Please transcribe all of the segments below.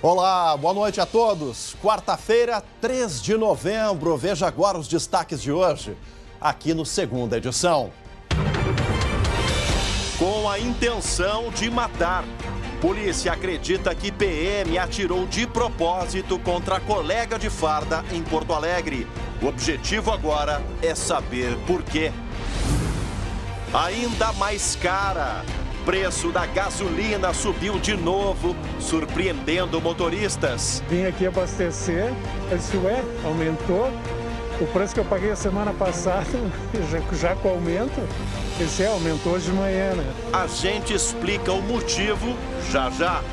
Olá, boa noite a todos. Quarta-feira, 3 de novembro. Veja agora os destaques de hoje, aqui no Segunda Edição. Com a intenção de matar, polícia acredita que PM atirou de propósito contra colega de farda em Porto Alegre. O objetivo agora é saber por quê. Ainda mais cara. Preço da gasolina subiu de novo, surpreendendo motoristas. Vim aqui abastecer, eu disse, aumentou. O preço que eu paguei a semana passada, já com aumento, esse aumentou hoje de manhã, né? A gente explica o motivo já já.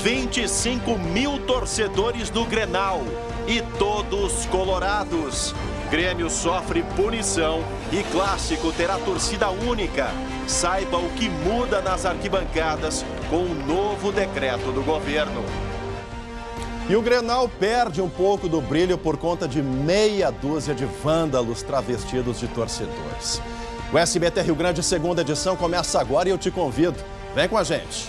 25 mil torcedores do Grenal e todos colorados. Grêmio sofre punição e Clássico terá torcida única. Saiba o que muda nas arquibancadas com o novo decreto do governo. E o Grenal perde um pouco do brilho por conta de meia dúzia de vândalos travestidos de torcedores. O SBT Rio Grande Segunda Edição começa agora e eu te convido. Vem com a gente.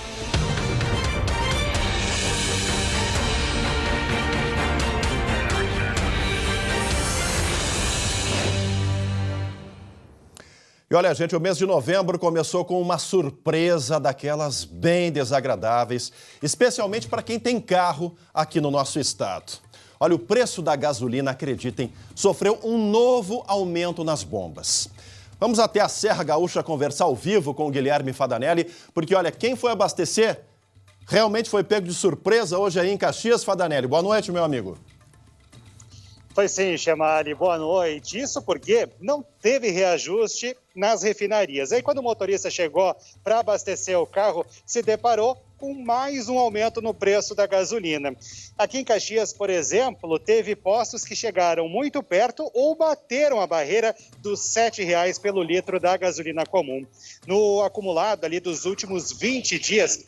E olha, gente, o mês de novembro começou com uma surpresa daquelas bem desagradáveis, especialmente para quem tem carro aqui no nosso estado. Olha, o preço da gasolina, acreditem, sofreu um novo aumento nas bombas. Vamos até a Serra Gaúcha conversar ao vivo com o Guilherme Fadanelli, porque olha, quem foi abastecer realmente foi pego de surpresa hoje aí em Caxias. Fadanelli, boa noite, meu amigo. Foi sim, Chamali, boa noite. Isso porque não teve reajuste nas refinarias. Aí quando o motorista chegou para abastecer o carro, se deparou com mais um aumento no preço da gasolina. Aqui em Caxias, por exemplo, teve postos que chegaram muito perto ou bateram a barreira dos R$ 7,00 pelo litro da gasolina comum. No acumulado ali dos últimos 20 dias,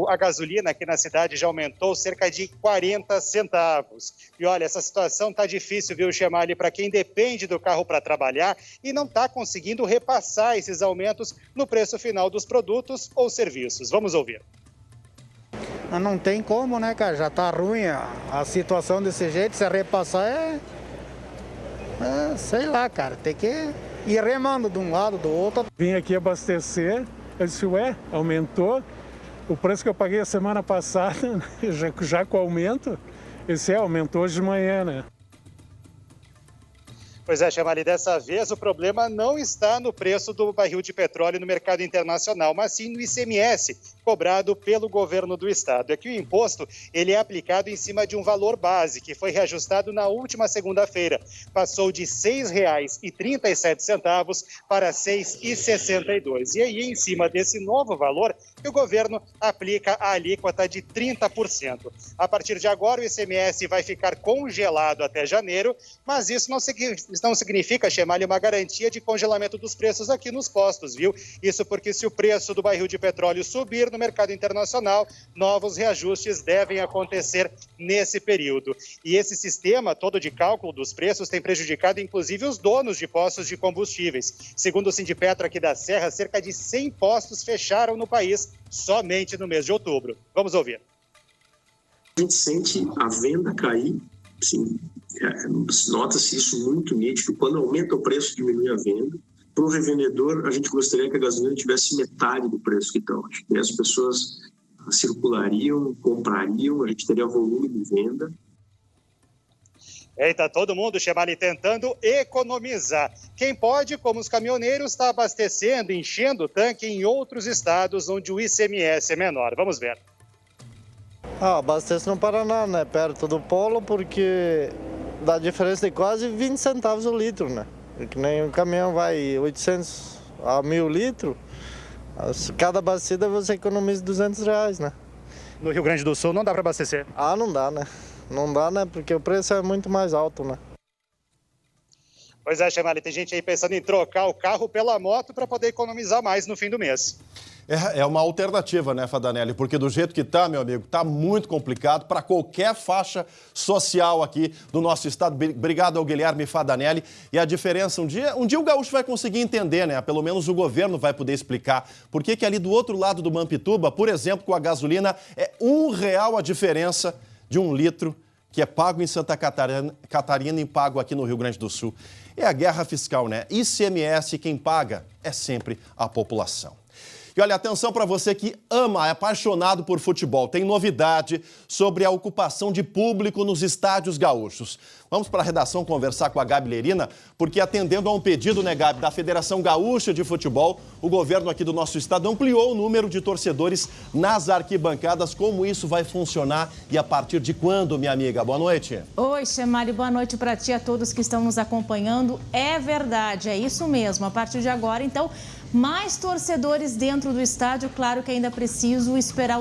a gasolina aqui na cidade já aumentou cerca de 40 centavos. E olha, essa situação está difícil, viu, Chamali, para quem depende do carro para trabalhar e não está conseguindo repassar esses aumentos no preço final dos produtos ou serviços. Vamos ouvir. Não tem como, né, cara? Já tá ruim a situação desse jeito. Se repassar sei lá, cara. Tem que ir remando de um lado, do outro. Vim aqui abastecer, eu disse, aumentou. O preço que eu paguei a semana passada, já com aumento, esse aumentou hoje de manhã, né? Pois é, Chamali, dessa vez o problema não está no preço do barril de petróleo no mercado internacional, mas sim no ICMS, cobrado pelo governo do estado. É que o imposto ele é aplicado em cima de um valor base, que foi reajustado na última segunda-feira. Passou de R$ 6,37 para R$ 6,62. E aí, em cima desse novo valor, que o governo aplica a alíquota de 30%. A partir de agora, o ICMS vai ficar congelado até janeiro, mas isso não significa, Chamali, uma garantia de congelamento dos preços aqui nos postos, viu? Isso porque se o preço do barril de petróleo subir no mercado internacional, novos reajustes devem acontecer nesse período. E esse sistema todo de cálculo dos preços tem prejudicado, inclusive, os donos de postos de combustíveis. Segundo o Sindipetro aqui da Serra, cerca de 100 postos fecharam no país somente no mês de outubro. Vamos ouvir. A gente sente a venda cair, sim, nota-se isso muito nítido. Quando aumenta o preço, diminui a venda. Para o revendedor, a gente gostaria que a gasolina tivesse metade do preço que estão. Acho que as pessoas circulariam, comprariam, a gente teria volume de venda. Está todo mundo, Chamali, tentando economizar. Quem pode, como os caminhoneiros, está abastecendo, enchendo o tanque em outros estados onde o ICMS é menor. Vamos ver. Abasteço no Paraná, né? Perto do polo, porque dá diferença de quase 20 centavos o litro, né? Que nem um caminhão vai 800 a 1.000 litros, cada abastecida você economiza R$200, né? No Rio Grande do Sul não dá para abastecer? Não dá, né? Não dá, né? Porque o preço é muito mais alto, né? Pois é, Chamali, tem gente aí pensando em trocar o carro pela moto para poder economizar mais no fim do mês. É uma alternativa, né, Fadanelli? Porque do jeito que tá, meu amigo, tá muito complicado para qualquer faixa social aqui do nosso estado. Obrigado ao Guilherme Fadanelli. E a diferença, um dia o gaúcho vai conseguir entender, né? Pelo menos o governo vai poder explicar por que ali do outro lado do Mampituba, por exemplo, com a gasolina, é R$1 a diferença de 1 litro que é pago em Santa Catarina e pago aqui no Rio Grande do Sul. É a guerra fiscal, né? ICMS, quem paga é sempre a população. E olha, atenção para você que ama, é apaixonado por futebol. Tem novidade sobre a ocupação de público nos estádios gaúchos. Vamos para a redação conversar com a Gabi Lerina, porque atendendo a um pedido, né, Gabi, da Federação Gaúcha de Futebol, o governo aqui do nosso estado ampliou o número de torcedores nas arquibancadas. Como isso vai funcionar e a partir de quando, minha amiga? Boa noite. Oi, Chamari, boa noite para ti e a todos que estão nos acompanhando. É verdade, é isso mesmo. A partir de agora, então, mais torcedores dentro do estádio. Claro que ainda preciso esperar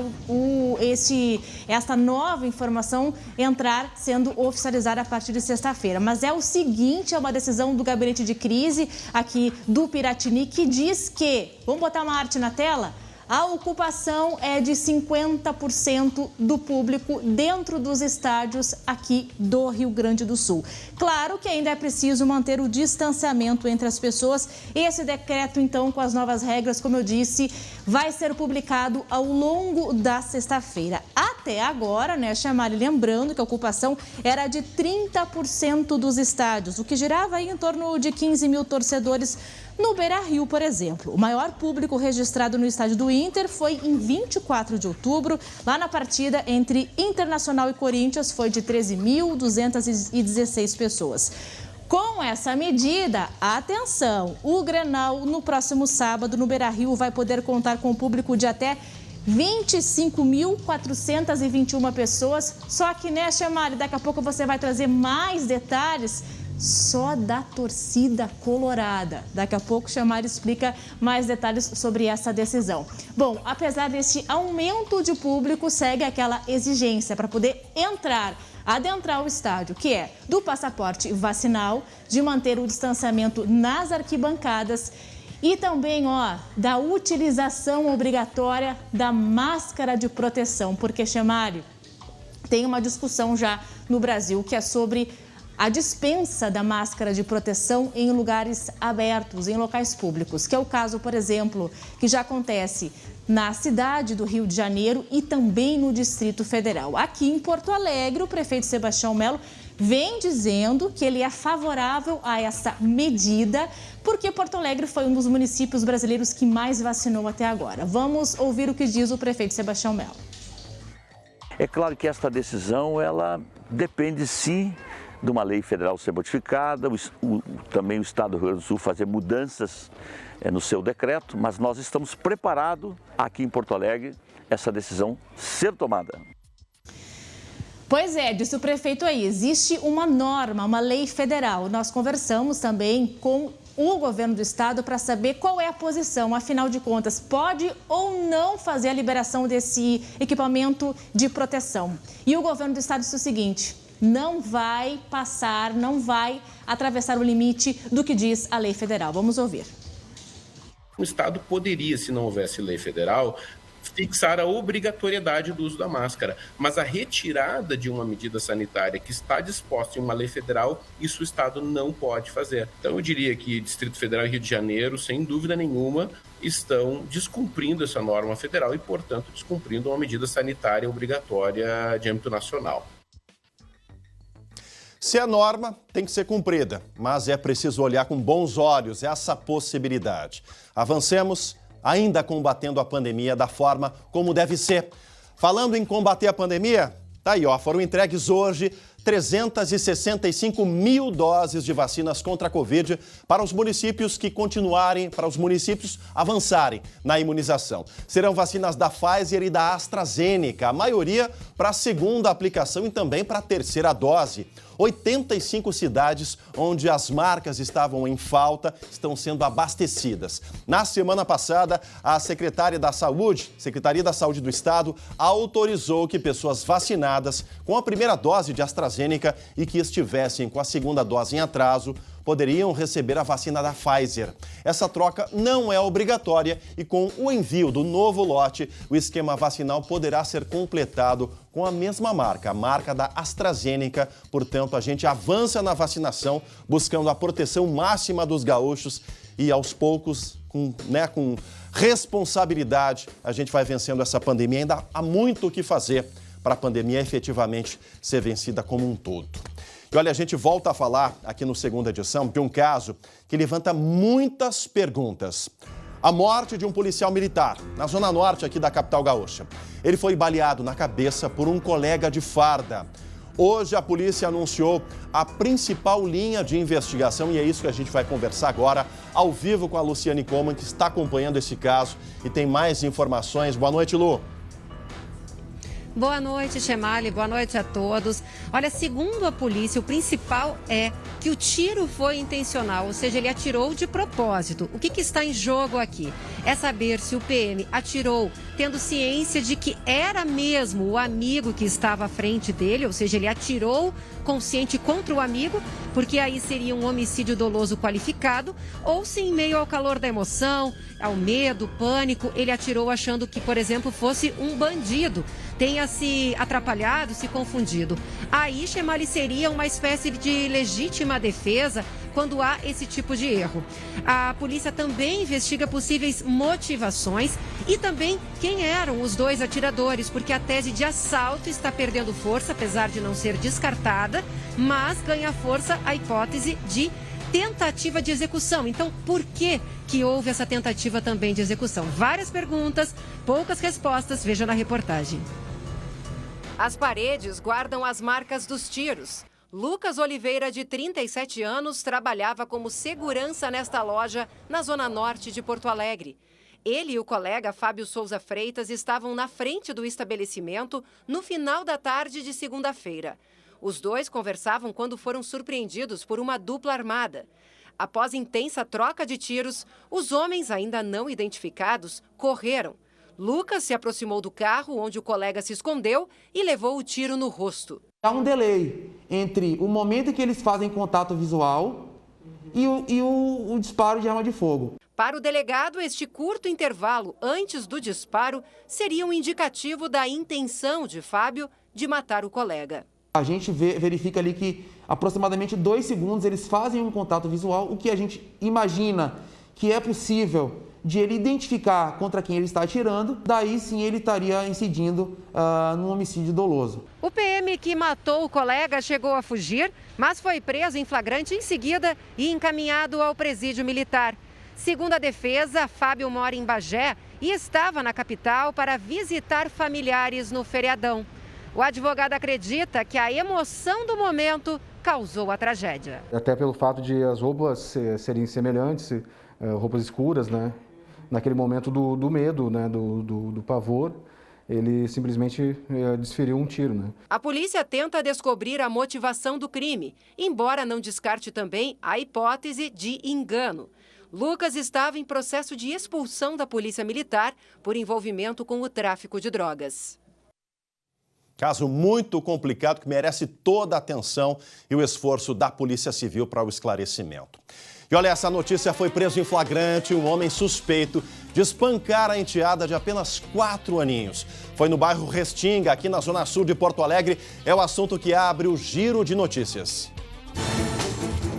esta nova informação entrar, sendo oficializada a partir de sexta-feira. Mas é o seguinte, é uma decisão do gabinete de crise aqui do Piratini que diz que, vamos botar uma arte na tela? A ocupação é de 50% do público dentro dos estádios aqui do Rio Grande do Sul. Claro que ainda é preciso manter o distanciamento entre as pessoas. Esse decreto, então, com as novas regras, como eu disse, vai ser publicado ao longo da sexta-feira. Até agora, né, Chamari, lembrando que a ocupação era de 30% dos estádios, o que girava aí em torno de 15 mil torcedores no Beira-Rio, por exemplo. O maior público registrado no estádio do Inter foi em 24 de outubro, lá na partida entre Internacional e Corinthians, foi de 13.216 pessoas. Com essa medida, atenção, o Grenal no próximo sábado no Beira-Rio vai poder contar com um público de até 25.421 pessoas. Só que, né, Chamari, daqui a pouco você vai trazer mais detalhes só da torcida colorada. Daqui a pouco, Chamari explica mais detalhes sobre essa decisão. Bom, apesar deste aumento de público, segue aquela exigência para poder adentrar o estádio, que é do passaporte vacinal, de manter o distanciamento nas arquibancadas e também, da utilização obrigatória da máscara de proteção, porque, Chamari, tem uma discussão já no Brasil que é sobre a dispensa da máscara de proteção em lugares abertos, em locais públicos, que é o caso, por exemplo, que já acontece na cidade do Rio de Janeiro e também no Distrito Federal. Aqui em Porto Alegre, o prefeito Sebastião Melo vem dizendo que ele é favorável a essa medida, porque Porto Alegre foi um dos municípios brasileiros que mais vacinou até agora. Vamos ouvir o que diz o prefeito Sebastião Melo. É claro que esta decisão, ela depende, sim, de uma lei federal ser modificada, também o Estado do Rio Grande do Sul fazer mudanças no seu decreto, mas nós estamos preparados aqui em Porto Alegre essa decisão ser tomada. Pois é, disse o prefeito aí, existe uma norma, uma lei federal. Nós conversamos também com o governo do estado para saber qual é a posição. Afinal de contas, pode ou não fazer a liberação desse equipamento de proteção. E o governo do estado disse o seguinte: não vai atravessar o limite do que diz a lei federal. Vamos ouvir. O Estado poderia, se não houvesse lei federal, fixar a obrigatoriedade do uso da máscara, mas a retirada de uma medida sanitária que está disposta em uma lei federal, isso o Estado não pode fazer. Então eu diria que Distrito Federal e Rio de Janeiro, sem dúvida nenhuma, estão descumprindo essa norma federal e, portanto, descumprindo uma medida sanitária obrigatória de âmbito nacional. Se é norma, tem que ser cumprida, mas é preciso olhar com bons olhos essa possibilidade. Avancemos, ainda combatendo a pandemia da forma como deve ser. Falando em combater a pandemia, tá aí, foram entregues hoje 365 mil doses de vacinas contra a Covid para os municípios avançarem na imunização. Serão vacinas da Pfizer e da AstraZeneca, a maioria para a segunda aplicação e também para a terceira dose. 85 cidades onde as marcas estavam em falta estão sendo abastecidas. Na semana passada, a Secretaria da Saúde do Estado, autorizou que pessoas vacinadas com a primeira dose de AstraZeneca e que estivessem com a segunda dose em atraso poderiam receber a vacina da Pfizer. Essa troca não é obrigatória e com o envio do novo lote, o esquema vacinal poderá ser completado com a mesma marca, a marca da AstraZeneca. Portanto, a gente avança na vacinação, buscando a proteção máxima dos gaúchos e aos poucos, com responsabilidade, a gente vai vencendo essa pandemia. Ainda há muito o que fazer para a pandemia efetivamente ser vencida como um todo. E olha, a gente volta a falar aqui no Segunda Edição de um caso que levanta muitas perguntas. A morte de um policial militar na zona norte aqui da capital gaúcha. Ele foi baleado na cabeça por um colega de farda. Hoje a polícia anunciou a principal linha de investigação e é isso que a gente vai conversar agora ao vivo com a Luciane Coman, que está acompanhando esse caso e tem mais informações. Boa noite, Lu. Boa noite, Chemali. Boa noite a todos. Olha, segundo a polícia, o principal é que o tiro foi intencional, ou seja, ele atirou de propósito. O que está em jogo aqui? É saber se o PM atirou tendo ciência de que era mesmo o amigo que estava à frente dele, ou seja, ele atirou consciente contra o amigo, porque aí seria um homicídio doloso qualificado, ou se em meio ao calor da emoção, ao medo, pânico, ele atirou achando que, por exemplo, fosse um bandido, tenha se atrapalhado, se confundido. Aí, Chemali, seria uma espécie de legítima defesa quando há esse tipo de erro. A polícia também investiga possíveis motivações e também quem eram os dois atiradores, porque a tese de assalto está perdendo força, apesar de não ser descartada, mas ganha força a hipótese de tentativa de execução. Então, por que houve essa tentativa também de execução? Várias perguntas, poucas respostas. Veja na reportagem. As paredes guardam as marcas dos tiros. Lucas Oliveira, de 37 anos, trabalhava como segurança nesta loja na zona norte de Porto Alegre. Ele e o colega Fábio Souza Freitas estavam na frente do estabelecimento no final da tarde de segunda-feira. Os dois conversavam quando foram surpreendidos por uma dupla armada. Após intensa troca de tiros, os homens ainda não identificados correram. Lucas se aproximou do carro onde o colega se escondeu e levou o tiro no rosto. Há um delay entre o momento em que eles fazem contato visual e o disparo de arma de fogo. Para o delegado, este curto intervalo antes do disparo seria um indicativo da intenção de Fábio de matar o colega. A gente verifica ali que aproximadamente 2 segundos eles fazem um contato visual, o que a gente imagina que é possível de ele identificar contra quem ele está atirando, daí sim ele estaria incidindo num homicídio doloso. O PM que matou o colega chegou a fugir, mas foi preso em flagrante em seguida e encaminhado ao presídio militar. Segundo a defesa, Fábio mora em Bagé e estava na capital para visitar familiares no feriadão. O advogado acredita que a emoção do momento causou a tragédia. Até pelo fato de as roupas serem semelhantes, roupas escuras, né? Naquele momento do medo, né? do pavor, ele simplesmente desferiu um tiro. Né? A polícia tenta descobrir a motivação do crime, embora não descarte também a hipótese de engano. Lucas estava em processo de expulsão da Polícia Militar por envolvimento com o tráfico de drogas. Caso muito complicado que merece toda a atenção e o esforço da Polícia Civil para o esclarecimento. E olha, essa notícia: foi preso em flagrante um homem suspeito de espancar a enteada de apenas 4 aninhos. Foi no bairro Restinga, aqui na zona sul de Porto Alegre. É o assunto que abre o Giro de Notícias.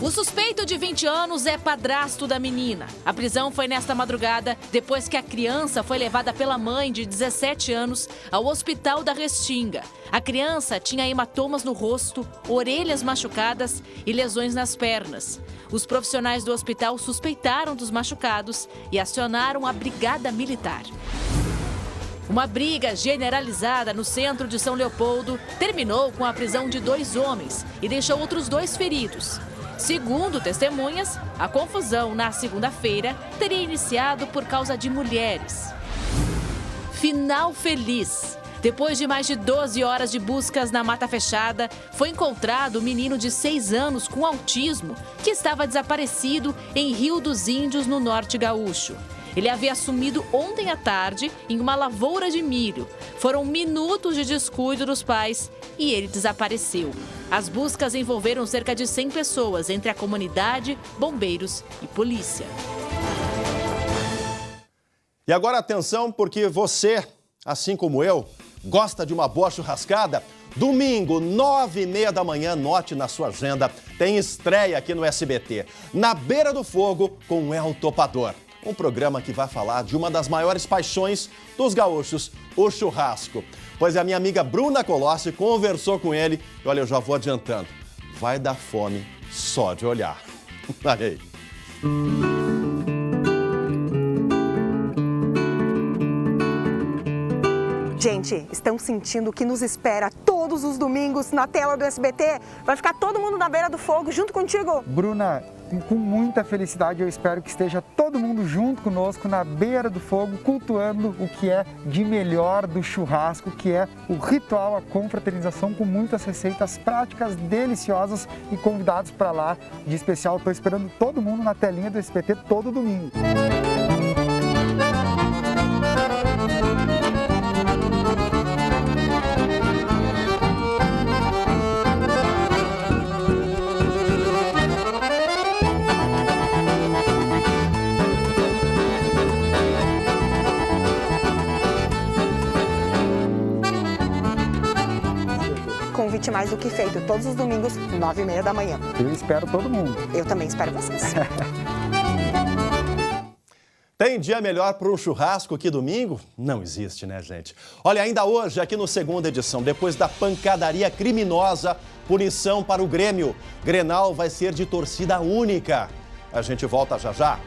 O suspeito, de 20 anos, é padrasto da menina. A prisão foi nesta madrugada, depois que a criança foi levada pela mãe, de 17 anos, ao hospital da Restinga. A criança tinha hematomas no rosto, orelhas machucadas e lesões nas pernas. Os profissionais do hospital suspeitaram dos machucados e acionaram a Brigada Militar. Uma briga generalizada no centro de São Leopoldo terminou com a prisão de 2 homens e deixou outros 2 feridos. Segundo testemunhas, a confusão na segunda-feira teria iniciado por causa de mulheres. Final feliz. Depois de mais de 12 horas de buscas na Mata Fechada, foi encontrado o menino de 6 anos com autismo que estava desaparecido em Rio dos Índios, no norte gaúcho. Ele havia sumido ontem à tarde em uma lavoura de milho. Foram minutos de descuido dos pais e ele desapareceu. As buscas envolveram cerca de 100 pessoas, entre a comunidade, bombeiros e polícia. E agora atenção, porque você, assim como eu, gosta de uma boa churrascada? Domingo, 9h30 da manhã, note na sua agenda, tem estreia aqui no SBT, Na Beira do Fogo com El Topador. Um programa que vai falar de uma das maiores paixões dos gaúchos, o churrasco. Pois a minha amiga Bruna Colossi conversou com ele e olha, eu já vou adiantando, vai dar fome só de olhar. Olha aí. Gente, estão sentindo o que nos espera todos os domingos na tela do SBT? Vai ficar todo mundo na beira do fogo junto contigo? Bruna, com muita felicidade eu espero que esteja todo mundo junto conosco na beira do fogo, cultuando o que é de melhor do churrasco, que é o ritual, a confraternização com muitas receitas práticas, deliciosas e convidados para lá de especial. Estou esperando todo mundo na telinha do SBT todo domingo. Convite mais do que feito, todos os domingos, 9h30 da manhã. Eu espero todo mundo. Eu também espero vocês. Tem dia melhor para um churrasco que domingo? Não existe, né, gente? Olha, ainda hoje, aqui no Segunda Edição, depois da pancadaria criminosa, punição para o Grêmio. Grenal vai ser de torcida única. A gente volta já já.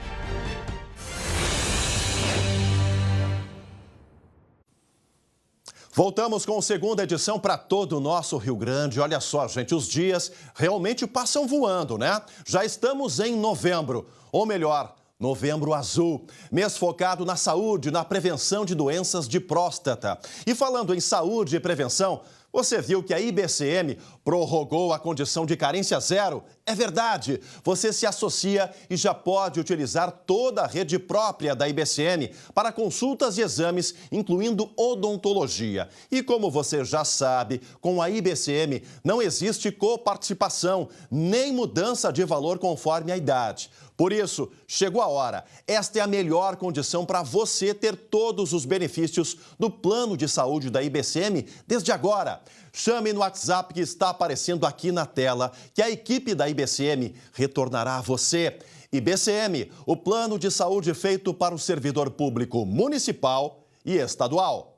Voltamos com a Segunda Edição para todo o nosso Rio Grande. Olha só, gente, os dias realmente passam voando, né? Já estamos em novembro, ou melhor, Novembro Azul, mês focado na saúde, na prevenção de doenças de próstata. E falando em saúde e prevenção, você viu que a IBCM prorrogou a condição de carência zero? É verdade! Você se associa e já pode utilizar toda a rede própria da IBCM para consultas e exames, incluindo odontologia. E como você já sabe, com a IBCM não existe coparticipação, nem mudança de valor conforme a idade. Por isso, chegou a hora. Esta é a melhor condição para você ter todos os benefícios do plano de saúde da IBCM desde agora. Chame no WhatsApp que está aparecendo aqui na tela, que a equipe da IBCM retornará a você. IBCM, o plano de saúde feito para o servidor público municipal e estadual.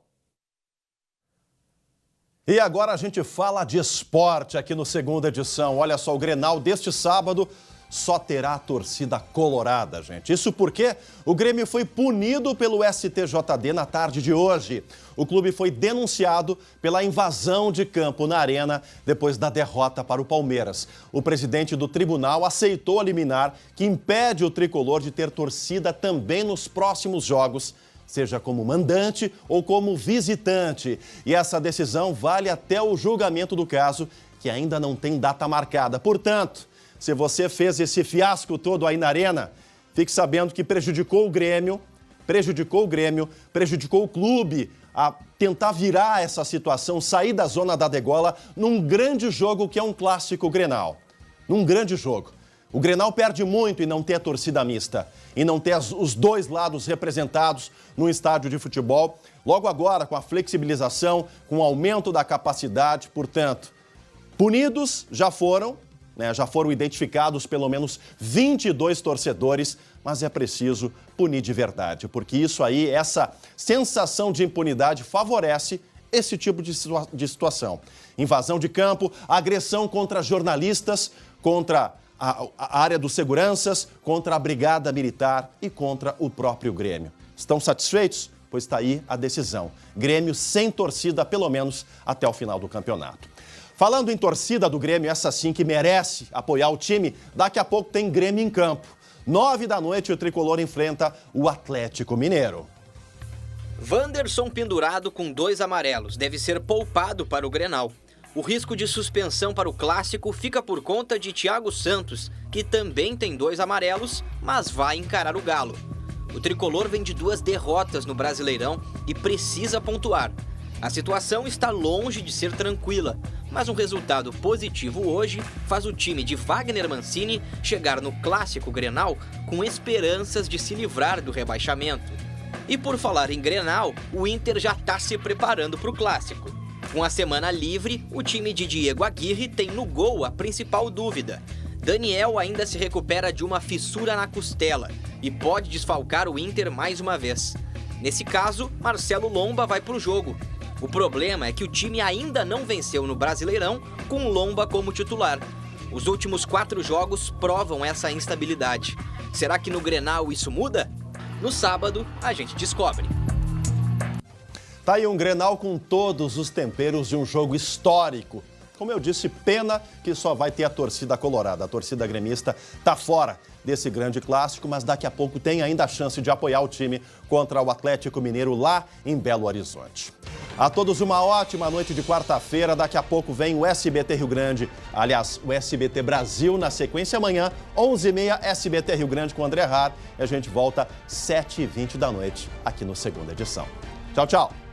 E agora a gente fala de esporte aqui no Segunda Edição. Olha só, o Grenal deste sábado só terá a torcida colorada, gente. Isso porque o Grêmio foi punido pelo STJD na tarde de hoje. O clube foi denunciado pela invasão de campo na arena depois da derrota para o Palmeiras. O presidente do tribunal aceitou a liminar que impede o tricolor de ter torcida também nos próximos jogos, seja como mandante ou como visitante. E essa decisão vale até o julgamento do caso, que ainda não tem data marcada. Portanto, se você fez esse fiasco todo aí na arena, fique sabendo que prejudicou o Grêmio, prejudicou o clube a tentar virar essa situação, sair da zona da degola num grande jogo que é um clássico Grenal. Num grande jogo. O Grenal perde muito em não ter a torcida mista, em não ter os dois lados representados no estádio de futebol. Logo agora, com a flexibilização, com o aumento da capacidade, portanto, punidos já foram identificados pelo menos 22 torcedores, mas é preciso punir de verdade, porque isso aí, essa sensação de impunidade favorece esse tipo de situação. Invasão de campo, agressão contra jornalistas, contra a área dos seguranças, contra a brigada militar e contra o próprio Grêmio. Estão satisfeitos? Pois está aí a decisão. Grêmio sem torcida, pelo menos até o final do campeonato. Falando em torcida do Grêmio, essa sim que merece apoiar o time, daqui a pouco tem Grêmio em campo. 21h, o tricolor enfrenta o Atlético Mineiro. Wanderson pendurado com 2 amarelos deve ser poupado para o Grenal. O risco de suspensão para o clássico fica por conta de Thiago Santos, que também tem 2 amarelos, mas vai encarar o Galo. O tricolor vem de 2 derrotas no Brasileirão e precisa pontuar. A situação está longe de ser tranquila, mas um resultado positivo hoje faz o time de Wagner Mancini chegar no clássico Grenal com esperanças de se livrar do rebaixamento. E por falar em Grenal, o Inter já está se preparando para o clássico. Com a semana livre, o time de Diego Aguirre tem no gol a principal dúvida. Daniel ainda se recupera de uma fissura na costela e pode desfalcar o Inter mais uma vez. Nesse caso, Marcelo Lomba vai para o jogo. O problema é que o time ainda não venceu no Brasileirão com Lomba como titular. Os últimos 4 jogos provam essa instabilidade. Será que no Grenal isso muda? No sábado, a gente descobre. Tá aí um Grenal com todos os temperos de um jogo histórico. Como eu disse, pena que só vai ter a torcida colorada. A torcida gremista tá fora desse grande clássico, mas daqui a pouco tem ainda a chance de apoiar o time contra o Atlético Mineiro lá em Belo Horizonte. A todos uma ótima noite de quarta-feira. Daqui a pouco vem o SBT Rio Grande, aliás, o SBT Brasil na sequência amanhã, 11h30, SBT Rio Grande com o André Har. E a gente volta 7h20 da noite aqui no Segunda Edição. Tchau, tchau.